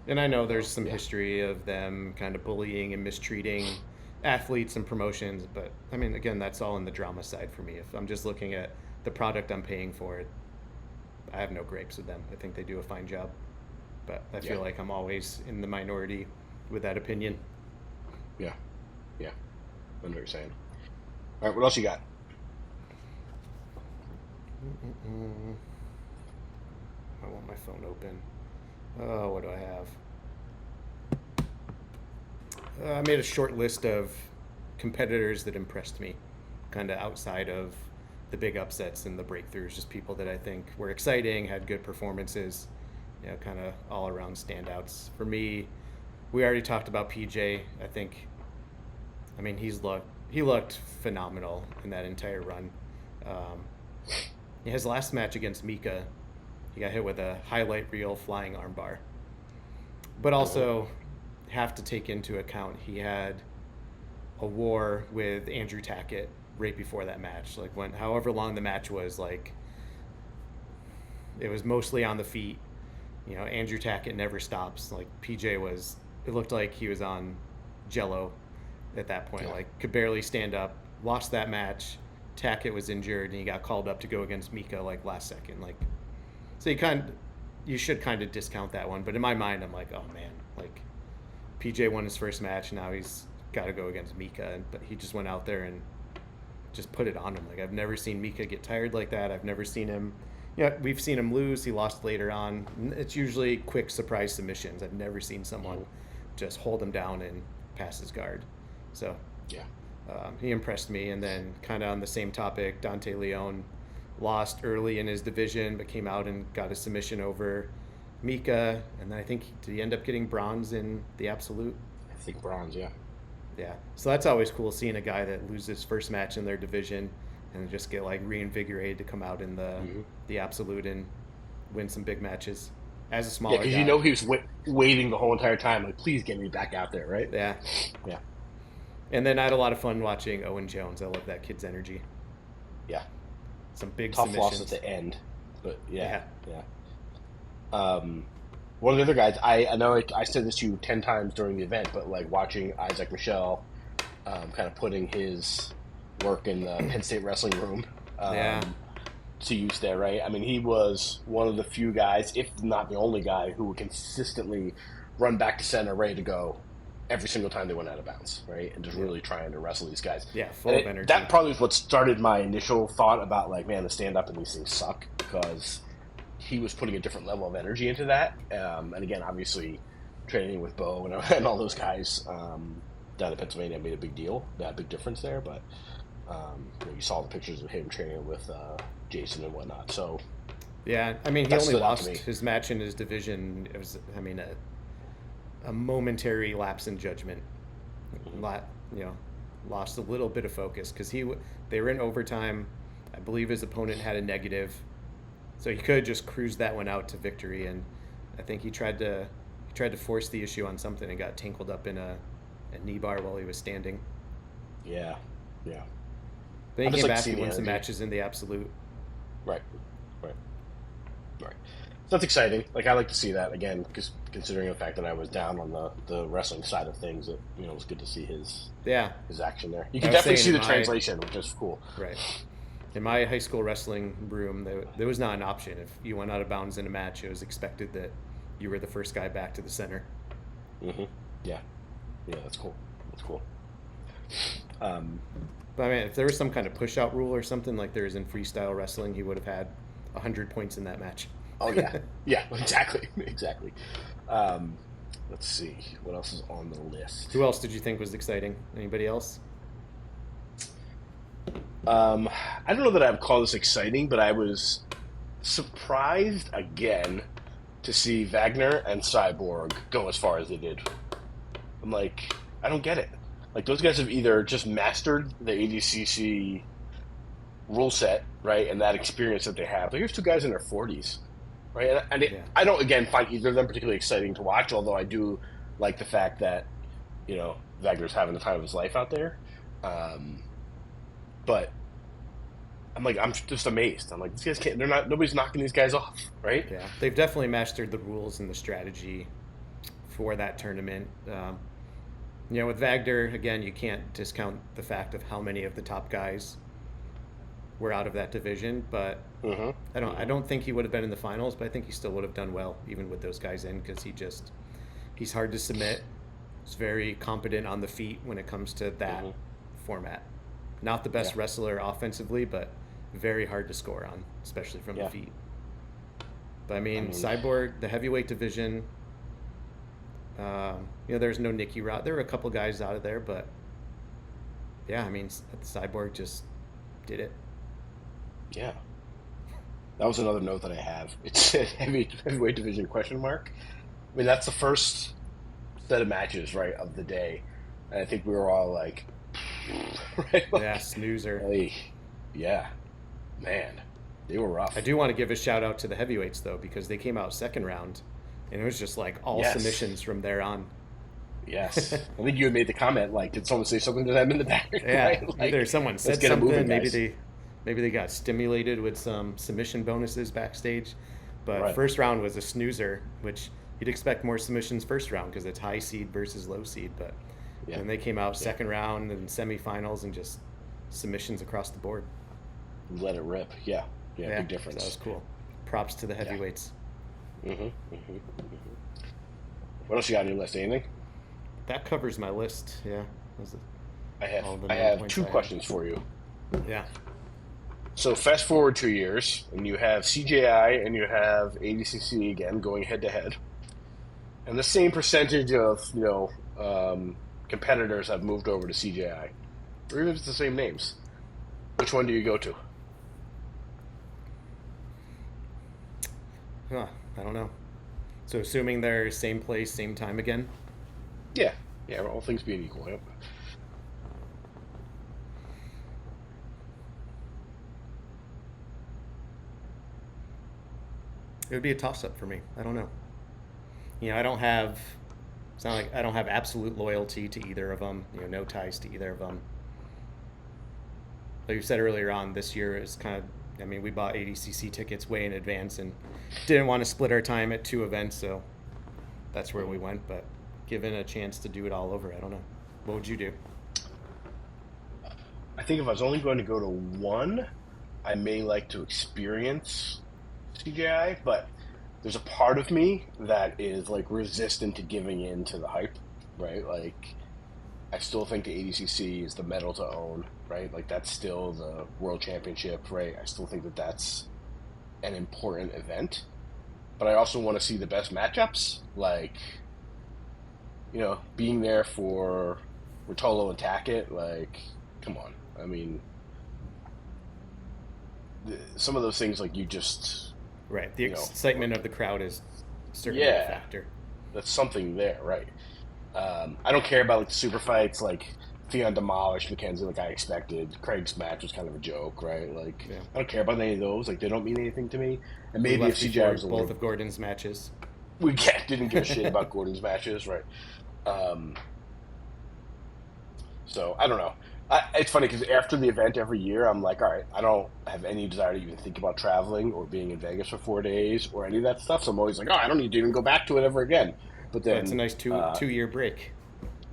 And I know there's So some yeah, history of them kind of bullying and mistreating athletes and promotions, but I mean, again, that's all in the drama side for me. If I'm just looking at the product I'm paying for, I have no grapes with them. I think they do a fine job, but I yeah, feel like I'm always in the minority with that opinion. yeah, yeah. I know what you're saying. All right, what else you got? Mm-mm-mm. I want my phone open. Oh, what do I have? I made a short list of competitors that impressed me, kind of outside of the big upsets and the breakthroughs, just people that I think were exciting, had good performances, kind of all around standouts. For me, we already talked about PJ. I mean, he looked phenomenal in that entire run. Um, his last match against Mika, he got hit with a highlight reel flying armbar. But Hmm. also have to take into account he had a war with Andrew Tackett right before that match. Like when however long the match was, like it was mostly on the feet. Andrew Tackett never stops. Like PJ was, it looked like he was on Jello at that point. Yeah, Like could barely stand up. Lost that match. Tackett was injured and he got called up to go against Mika like last second. Like so you should kind of discount that one. But in my mind, I'm like, oh man, like PJ won his first match. Now he's got to go against Mika, but he just went out there and just put it on him. Like I've never seen Mika get tired like that. I've never seen him. We've seen him lose. He lost later on. It's usually quick surprise submissions. I've never seen someone hmm, just hold him down and pass his guard. So Yeah. he impressed me. And then, kind of on the same topic, Dante Leone lost early in his division, but came out and got a submission over Mika. And then I think, did he end up getting bronze in the absolute? I think bronze. Yeah. Yeah. So that's always cool, seeing a guy that loses first match in their division and just get like reinvigorated to come out in the absolute and win some big matches as a Yeah, smaller because guy. he was waiting the whole entire time, like, please get me back out there, right? Yeah. Yeah. And then I had a lot of fun watching Owen Jones. I love that kid's energy. Yeah. Some big Tough loss submissions. at the end, but yeah, Yeah. yeah. One of the other guys, I know I said this to you 10 times during the event, but like watching Isaac Michelle, kind of putting his work in the Penn State wrestling room, Yeah. to use there, right? I mean, he was one of the few guys, if not the only guy, who would consistently run back to center, ready to go every single time they went out of bounds, right? And just really trying to wrestle these guys. Yeah. Full of energy. That probably is what started my initial thought about, like, man, the stand-up in these things suck, because he was putting a different level of energy into that. And again, obviously, training with Bo and all those guys down in Pennsylvania made a big deal, a big difference there. But you saw the pictures of him training with Jason and whatnot. So Yeah. I mean, he that only stood out to lost me. his match in his division. It was, I mean, a momentary lapse in judgment. Lot, lost a little bit of focus because they were in overtime. I believe his opponent had a negative, so he could just cruise that one out to victory. And I think he tried to force the issue on something and got tangled up in a knee bar while he was standing. Yeah, yeah. Then I he just came like to back see and the won some energy. matches in the absolute. Right, right, right. So that's exciting. Like, I like to see that again, because considering the fact that I was down on the wrestling side of things, it was good to see Yeah, his action there. You I can was definitely saying see in the my translation, which is cool. right. In my high school wrestling room, there was not an option. If you went out of bounds in a match, it was expected that you were the first guy back to the center. Hmm. Yeah, yeah, that's cool. That's cool. Um, But I mean, if there was some kind of push-out rule or something like there is in freestyle wrestling, he would have had 100 points in that match. oh yeah, yeah, exactly, exactly. Um, let's see what else is on the list. Who else did you think was exciting? Anybody else? I don't know that I would call this exciting, but I was surprised again to see Wagner and Cyborg go as far as they did. I'm like, I don't get it. Like, those guys have either just mastered the ADCC rule set, right, and that experience that they have. Like, here's two guys in their 40s, right? Yeah. I don't, again, find either of them particularly exciting to watch, although I do like the fact that, Wagner's having the time of his life out there. But I'm like, I'm just amazed. I'm like, these guys can't, nobody's knocking these guys off, right? Yeah, they've definitely mastered the rules and the strategy for that tournament. With Wagner, again, you can't discount the fact of how many of the top guys were out of that division. But Mm-hmm. I don't think he would have been in the finals, but I think he still would have done well even with those guys in, because he's hard to submit. He's very competent on the feet when it comes to that format. Not the best Yeah. wrestler offensively, but very hard to score on, especially from Yeah. the feet. But I mean, I mean- Cyborg, the heavyweight division, there's no Nicky Rod. There were a couple guys out of there, but yeah, I mean, Cyborg just did it. Yeah. That was another note that I have. It said heavyweight division question mark. I mean, that's the first set of matches, right, of the day. And I think we were all like, right? Like, Yeah, snoozer. hey, yeah. Man, they were rough. I do want to give a shout out to the heavyweights though, because they came out second round, and it was just like all Yes. submissions from there on. Yes. I think you had made the comment, like, did someone say something to them in the back? Yeah, Right? Like, either someone let's said get it something, moving, maybe guys. they got stimulated with some submission bonuses backstage. But Right. first round was a snoozer, which you'd expect more submissions first round because it's high seed versus low seed. But Yeah. then they came out second round and semifinals and just submissions across the board. Let it rip. Yeah. Yeah, big difference. So that was cool. Props to the heavyweights. What else you got on your list? Anything? That covers my list. Yeah. Those I have all the I main have points two I have. questions for you. Yeah. So fast forward 2 years, and you have CJI and you have ADCC again going head to head, and the same percentage of competitors have moved over to CJI, or even if it's the same names, which one do you go to? Huh, I don't know. So assuming they're same place, same time again. Yeah, yeah, all things being equal. Yep. It would be a toss-up for me. I don't know. I don't have. It's not like I don't have absolute loyalty to either of them. No ties to either of them. Like you said earlier on, this year is kind of. I mean, we bought ADCC tickets way in advance and didn't want to split our time at two events, so that's where we went. But given a chance to do it all over, I don't know. What would you do? I think if I was only going to go to one, I may like to experience CGI, but there's a part of me that is like resistant to giving in to the hype, right? Like, I still think the ADCC is the medal to own, right? Like, that's still the world championship, right? I still think that that's an important event, but I also want to see the best matchups. Like, being there for Rotolo and Tackett, like, come on. I mean, some of those things, like, you just, Right. The excitement of the crowd is certainly a yeah, factor. that's something there, right? I don't care about like the super fights, like Theon demolished Mackenzie like I expected. Craig's match was kind of a joke, right? Like, Yeah. I don't care about any of those. Like, they don't mean anything to me. And We maybe if left CGI before was a both little, of Gordon's matches. we didn't give a shit about Gordon's matches, right? Um, so I don't know. It's funny because after the event every year, I'm like, all right, I don't have any desire to even think about traveling or being in Vegas for 4 days or any of that stuff. So I'm always like, oh, I don't need to even go back to it ever again. But Well, it's a then, nice two-year break.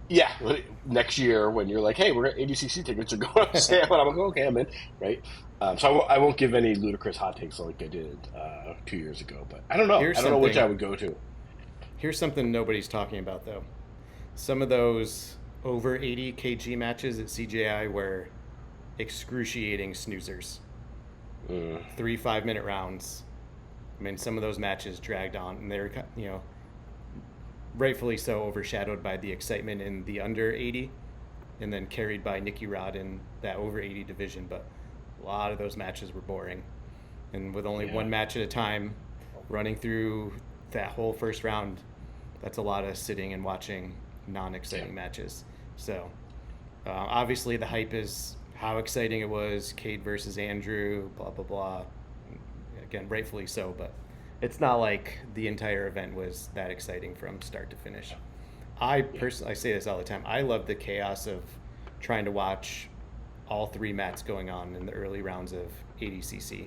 yeah, next year when you're like, hey, we're at ADCC tickets are going on sale, and I'm like, okay, I'm in, right? So I won't give any ludicrous hot takes like I did 2 years ago. But I don't know. Here's I don't know which I something. would go to. Here's something nobody's talking about though. Some of those over 80 kg matches at CJI were excruciating snoozers. Mm, 3 5-minute rounds. I mean, some of those matches dragged on, and they were, rightfully so overshadowed by the excitement in the under 80, and then carried by Nicky Rod in that over 80 division. But a lot of those matches were boring, and with only yeah, one match at a time, running through that whole first round, that's a lot of sitting and watching yeah, non-exciting matches. So obviously the hype is how exciting it was, Cade versus Andrew, blah blah blah. Again, rightfully so, but it's not like the entire event was that exciting from start to finish. I yeah, personally, I say this all the time, I love the chaos of trying to watch all three mats going on in the early rounds of ADCC.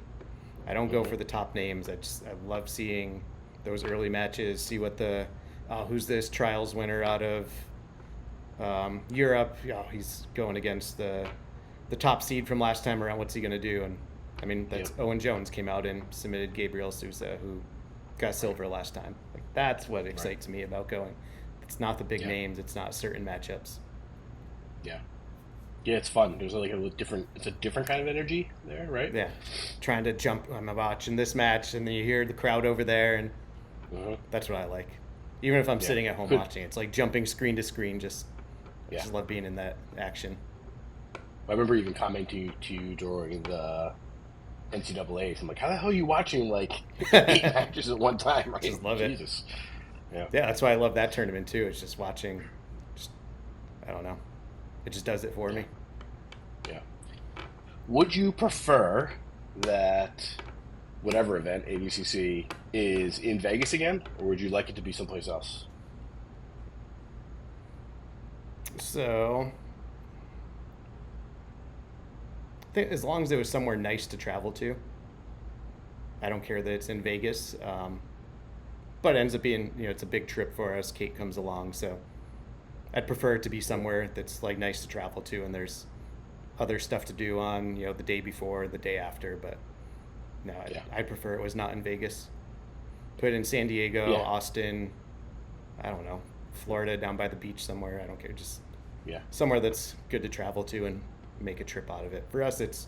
I don't go hmm for the top names. I love seeing those early matches, see what who's this trials winner out of Europe. He's going against the top seed from last time around. What's he going to do? And I mean, yeah, that's Owen Jones came out and submitted Gabriel Souza, who got right, silver last time. Like, that's what right, excites me about going. It's not the big yeah, names. It's not certain matchups. yeah. Yeah, it's fun. There's like a little different. It's a different kind of energy there, right? Yeah, trying to jump. I'm watching this match, and then you hear the crowd over there, and Hmm. that's what I like. Even if I'm Yeah. sitting at home Could. watching, it's like jumping screen to screen. I Yeah. just love being in that action. I remember even commenting to you during the NCAA's. I'm like, how the hell are you watching like 8 matches at one time, right? Just love it. Jesus. Yeah. Yeah, that's why I love that tournament too. It's just watching. Just I don't know. It just does it for Yeah. me. Yeah. Would you prefer that whatever event ADCC is in Vegas again, or would you like it to be someplace else? So I think as long as it was somewhere nice to travel to, I don't care that it's in Vegas. But it ends up being, it's a big trip for us. Kate comes along, so I'd prefer it to be somewhere that's like nice to travel to, and there's other stuff to do on, the day before, the day after. But no, Yeah. I prefer it was not in Vegas. Put it in San Diego, Yeah. Austin, I don't know, Florida, down by the beach somewhere. I don't care, just Yeah. somewhere that's good to travel to and make a trip out of it. For us, it's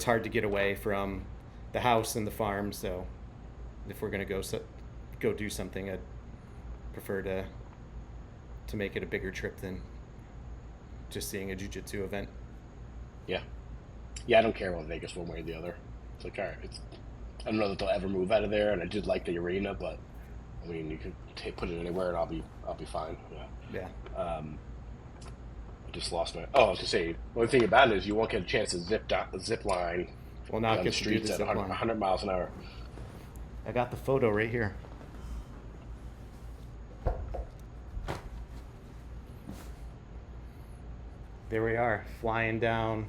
hard to get away from the house and the farm. So if we're gonna go do something, I'd prefer to make it a bigger trip than just seeing a jiu-jitsu event. Yeah. Yeah, I don't care about Vegas one way or the other. It's like, all right, I don't know that they'll ever move out of there, and I did like the arena, but I mean, you could put it anywhere, and I'll be fine. Yeah. Yeah. I just lost my. Oh, I was gonna say, the only thing about it is you won't get a chance to zip line Well, now it down the gets to do the streets at zip 100, line. 100 miles an hour. I got the photo right here. There we are, flying down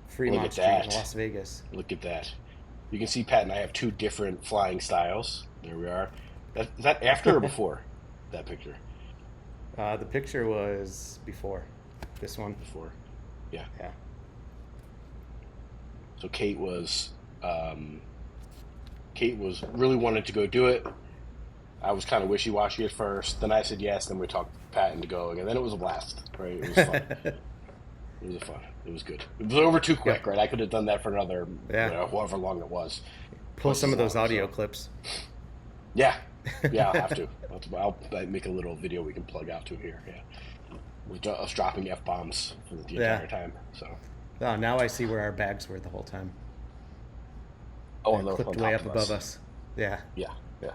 Fremont Street in Las Vegas. Look at that. You can see Pat and I have two different flying styles. There we are. Is that after or before that picture? The picture was before this one. Before. Yeah. Yeah. So Kate was really wanted to go do it. I was kind of wishy-washy at first. Then I said yes. Then we talked Pat into going, and then it was a blast. Right? It was fun. It was fun. It was good. It was over too quick, right? I could have done that for another, however long it was. Pull some of those audio clips. Yeah. Yeah, I'll have to. I'll make a little video we can plug out to here. Yeah. With us dropping F-bombs for the entire time. So. Oh, now I see where our bags were the whole time. Oh, and they're clipped way up above us. Yeah. Yeah. Yeah.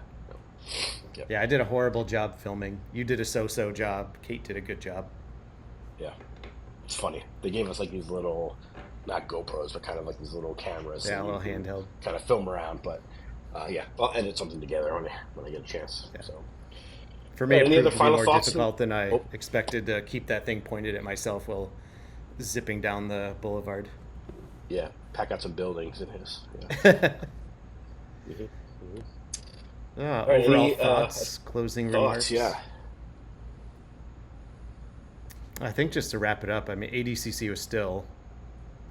Yep. Yeah, I did a horrible job filming. You did a so-so job. Kate did a good job. Yeah. It's funny. They gave us like these little, not GoPros, but kind of like these little cameras. Yeah, a little handheld. Kind of film around, but yeah, I'll edit something together when I get a chance. Yeah. So. For me, it proved to be more thoughts difficult than I expected to keep that thing pointed at myself while zipping down the boulevard. Yeah, Pat got some buildings in his. Yeah. Overall thoughts, closing remarks. Yeah. I think just to wrap it up, I mean, ADCC was still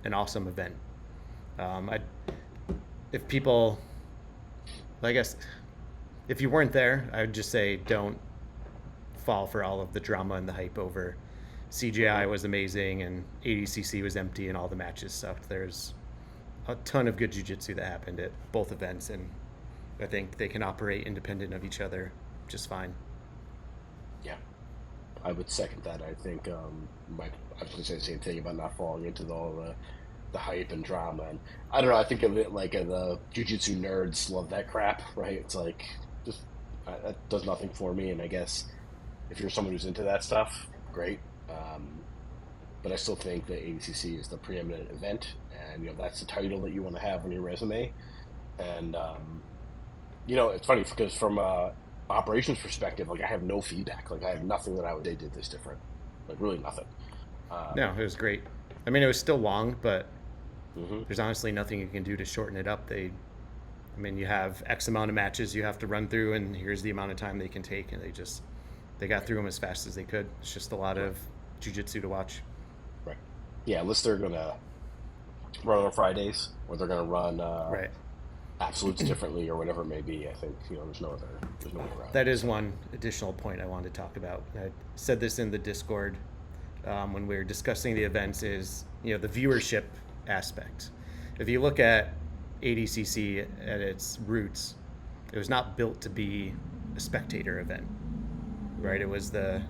an awesome event. If people, I guess, if you weren't there, I would just say don't fall for all of the drama and the hype over CGI was amazing and ADCC was empty and all the matches sucked. There's a ton of good jiu-jitsu that happened at both events, and I think they can operate independent of each other just fine. Yeah, I would second that. I think I was going to say the same thing about not falling into all the hype and drama. And I don't know, I think of it like the jiu-jitsu nerds love that crap, right? It's like, just that does nothing for me. And I guess if you're someone who's into that stuff, great. But I still think that ADCC is the preeminent event, and that's the title that you want to have on your resume. And it's funny because from operations perspective, like I have no feedback. Like I have nothing that they did this different. Like really nothing. No, it was great. I mean, it was still long, but there's honestly nothing you can do to shorten it up. You have X amount of matches you have to run through, and here's the amount of time they can take, and they got through them as fast as they could. It's just a lot of jiu-jitsu to watch. Right. Yeah, unless they're gonna run on Fridays, or they're gonna run absolutes differently, or whatever it may be. I think there's no way around. That is one additional point I wanted to talk about. I said this in the Discord when we were discussing the events. Is the viewership aspect. If you look at ADCC at its roots, it was not built to be a spectator event, right? It was the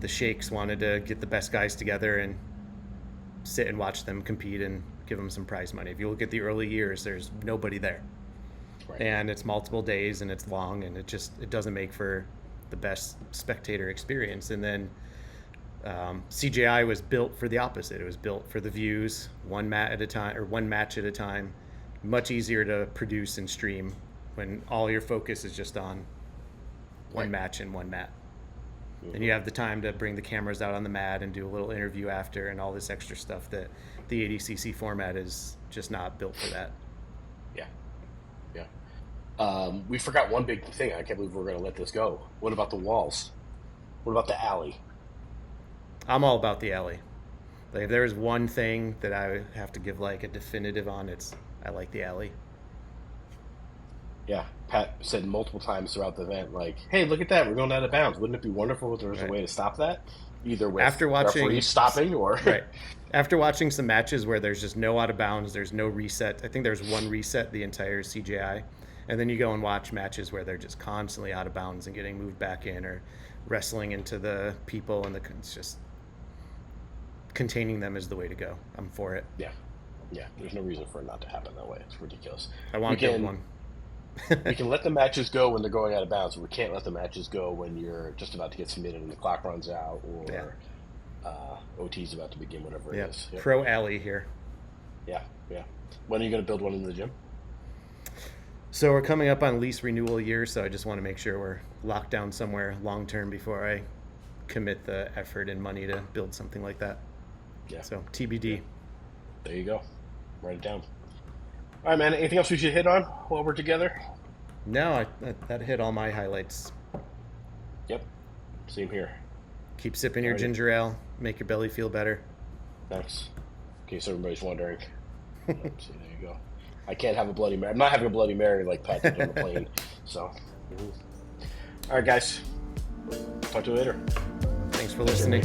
sheikhs wanted to get the best guys together and sit and watch them compete and give them some prize money. If you look at the early years, there's nobody there. Right. And it's multiple days and it's long, and it doesn't make for the best spectator experience. And then CGI was built for the opposite. It was built for the views, one match at a time, much easier to produce and stream when all your focus is just on one match and one mat. And you have the time to bring the cameras out on the mat and do a little interview after and all this extra stuff that the ADCC format is just not built for that. Yeah. We forgot one big thing. I can't believe we're going to let this go. What about the walls? What about the alley? I'm all about the alley. Like, if there's one thing that I have to give like a definitive on, I like the alley. Yeah, Pat said multiple times throughout the event, like, "Hey, look at that! We're going out of bounds. Wouldn't it be wonderful if there was a way to stop that? Either with referees stopping or After watching some matches where there's just no out of bounds, there's no reset. I think there's one reset the entire CJI, and then you go and watch matches where they're just constantly out of bounds and getting moved back in or wrestling into the people, and it's just containing them is the way to go. I'm for it. Yeah. Yeah. There's no reason for it not to happen that way. It's ridiculous. I want to build one. We can let the matches go when they're going out of bounds, but we can't let the matches go when you're just about to get submitted and the clock runs out, or OT's about to begin, whatever it is. Yep. Pro alley here. Yeah, yeah. When are you going to build one in the gym? So we're coming up on lease renewal year, so I just want to make sure we're locked down somewhere long term before I commit the effort and money to build something like that. Yeah. So TBD. Yeah. There you go. Write it down. All right, man. Anything else we should hit on while we're together? No, that hit all my highlights. Yep. Same here. Keep sipping your ginger ale. Make your belly feel better. Thanks. In case everybody's wondering. See, there you go. I can't have a Bloody Mary. I'm not having a Bloody Mary like Pat did on the plane. So, All right, guys. Talk to you later. Thanks for listening.